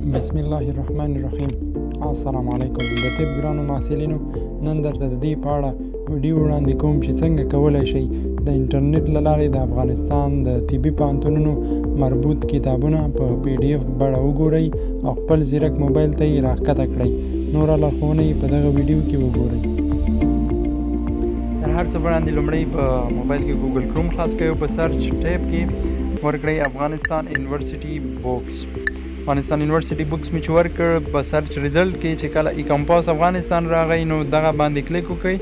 بسم الله الرحمن الرحیم. السلام علیکم. د طب ګرانو محصلینو، نن درته د دې په اړه ویډیو وړاندې کوم چې څنګه کولی شئ د انټرنیټ له لارې د افغانستان د طبي پوهنتونونو مربوط کتابونه په PDF بڼه وګورئ او خپل ځیرک موبایل ته یې راښکته کړئ. نوره لارښوونه یې په دغه ویډیو کې وګورئ. تر هر څه وړاندې لومړی په موبایل کې ګوګل کروم خلاص کړئ او په سرچ ټیب کې ورکړئ افغانستان یونیورسټي بوکس. افغانستان یونیورسټي بوکس مې چې ورکړ په سرچ ریزلټ کې چې کله ای کمپاس افغانستان راغی نو دغه باندې کلیک وکړئ.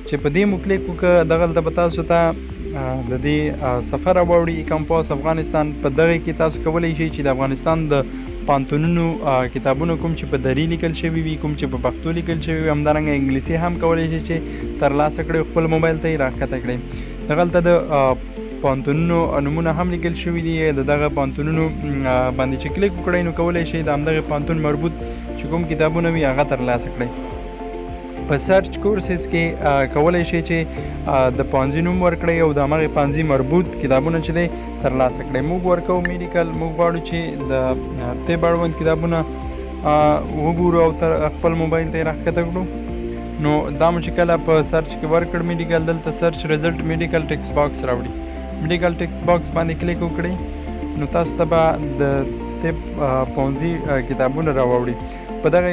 چې په دې مو کلیک وکړه دغلته به تاسو ته د دې سفر راوړي ای کمپاس افغانستان. په دغه کې تاسو کولی شئ چې د افغانستان د پوهنتونونو کتابونه کوم چې په دري لیکل شوي وي، کوم چې په پښتو لیکل شوي وي، همدارنګه انګلیسي هم کولی شئ چې ترلاسه کړئ، خپل موبایل ته یې راښکته کړئ. دغلته د پوهنتونونو نومونه هم لیکل شوي دي. د دغه پوهنتونونو باندې چې کلیک وکړئ نو کولی شئ د همدغه پوهنتون مربوط چې کوم کتابونه وي هغه ترلاسه کړئ. په سرچ کورسز کې کولی شئ چې د پوهنځي نوم ورکړئ او د همغې پوهنځي مربوط کتابونه چې دی ترلاسه کړئ. موږ ورکوو میډیکل، موږ غواړو چې د طب اړوند کتابونه وګورو او تر خپل موبایل ته یې راښکته کړو. نو دا مو چې کله په سرچ کې ورکړ میډیکل، دلته سرچ ریزلټ میډیکل ټیکسټ باکس راوړي. میډیکل ټیکسټ باکس باندې کلیک وکړئ نو تاسو ته به د طب پوهنځي کتابونه راوړي. په دغه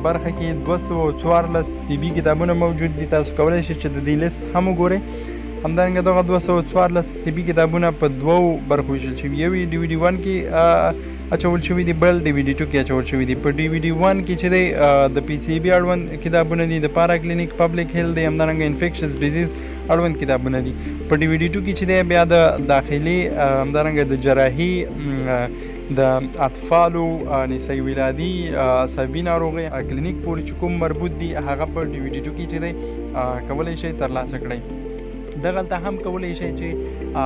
برخه کې 214 طبي کتابونه موجود دي. تاسو کولی شئ چې د دې لیست هم وګورئ. همدارنګه دغه 214 طبي کتابونه په دوو برخو ویشل شوي. یو یې DVD 1 کې اچول شوي دي، بل DVD 2 کې اچول شوي دي. په DVD 1 کې چې دی د PCB اړوند کتابونه دي، د پارا کلینیک، پبلک هیلث دی، همدارنګه انفیکشس ډیزیز اړوند کتابونه دي. په DVD 2 کې چې دی بیا د داخلي، همدارنګه د جراحي، د اطفالو، نسایي ولادي، عصبي ناروغۍ، کلینیک پورې چې کوم مربوط دي هغه په DVD 2 کې چې دی کولی شئ ترلاسه کړئ. دغلته هم کولی شئ چې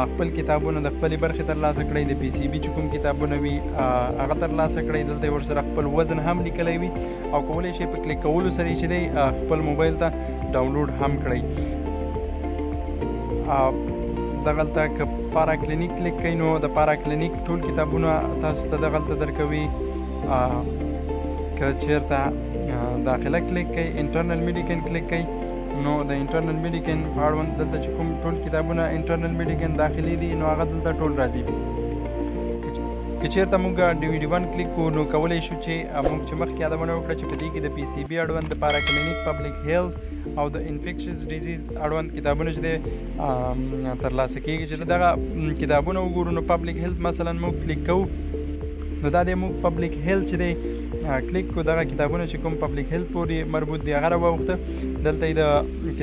خپل کتابونه د خپلې برخې ترلاسه کړئ. د PCB چې کوم کتابونه وي هغه ترلاسه کړئ. دلته یې ورسره خپل وزن هم لیکلی وي او کولی شئ په کلیک کولو سره یې چې دی خپل موبایل ته ډاونلوډ هم کړئ. دغلته که پارا کلینیک کلیک کوئ نو د پارا کلینیک ټول کتابونه تاسو ته دغلته درکوي. که چیرته داخله کلیک کوئ، انټرنل میډیکن کلیک کوئ نو د انټرنل میډیکن په اړوند دلته چې کوم ټول کتابونه انټرنل میډیکن داخلي دي نو هغه دلته ټول راځي. که چیرته موږ DVD 1 کلیک کوو نو کولی شو چې موږ چې مخکې یادونه وکړه چې په دې کې د PCB اړوند، د پارا کلینیک، پبلک هیلث او د انفیکشس ډیزیز اړوند کتابونه چې دی ترلاسه کېږي. چې دغه کتابونه وګورو نو پبلک هیلث مثلا موږ کلیک کوو نو دا دی موږ پبلک هیلث چې دی کلیک کو. دغه کتابونه چې کوم پبلک هیلث پورې مربوط دي هغه راووخته. دلته یې د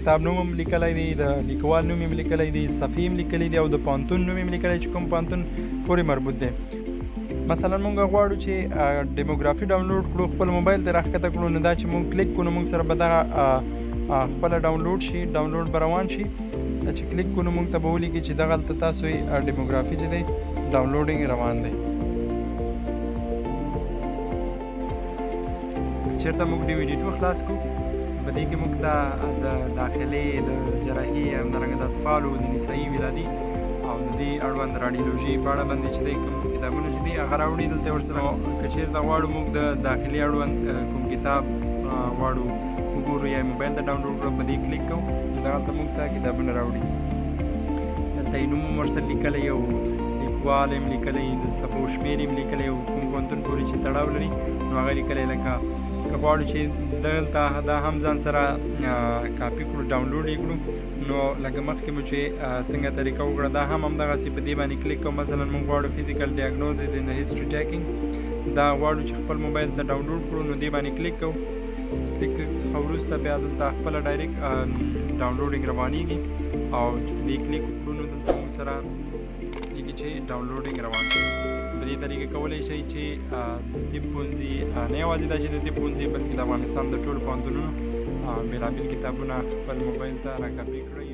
کتاب نوم هم لیکلی دی، د لیکوال نوم هم لیکلی دی، صفحې هم لیکلی دی او د پوهنتون نوم هم لیکلی چې کوم پوهنتون پورې مربوط دی. مثلا موږ غواړو چې ډیموګرافي ډاونلوډ کړو، خپل موبایل ته راښکته کړو. نو دا چې موږ کلیک کړو نو موږ سره به دغه خپله ډاونلوډ شي، ډاونلوډ به روان شي. چې کلیک کړو نو موږ ته به ولیکي چې دغلته تاسو یې ډیموګرافي چې دی ډاونلوډینګ روان دی. چېرته موږ DVD 2 خلاص کړو په دې کې موږ ته د داخلي، د جراحي، همدارنګه د اطفالو، د نسایي ولادي او د دې اړوند راډیولوژي په اړه باندې چې دی کوم کتابونه چې دي هغه راوړي. دلته ورسره که چېرته غواړو موږ د داخلي اړوند کوم کتاب غواړو وګورو یا موبایل ته ډاونلوډ کړو په دې کلیک کوو دغلته موږ ته کتابونه راوړي. دلته یې نوم هم ورسره لیکلی او لیکوال هم لیکلی، د صفحو شمېر هم لیکلی او کوم پوهنتون پورې چې تړاو لري نو هغه لیکلی. لکه که غواړو چې دلته دا هم ځان سره کاپي کړو، ډاونلوډ یې کړو نو لکه مخکې مو چې څنګه طریقه وکړه دا هم همدغسې په دې باندې کلیک کوو. مثلا موږ غواړو فزیکل ډایګنوزز ان د هسټري ټیکینګ، دا غواړو چې خپل موبایل ته ډاونلوډ کړو نو دې باندې کلیک کوو. کلیک څخه وروسته بیا دلته خپله ډایرکټ ډاونلوډینګ روانېږي او چې په دې کلیک وکړو نو دلته موږ سره دیږي چې ډاونلوډینګ روان شي. په دې طریقه کولی شئ چې طب پوهنځي، نه یوازې دا چې د طب پوهنځي بلکې د افغانستان د ټولو پوهنتونونو بېلابېل کتابونه خپل موبایل ته راکاپي کړئ.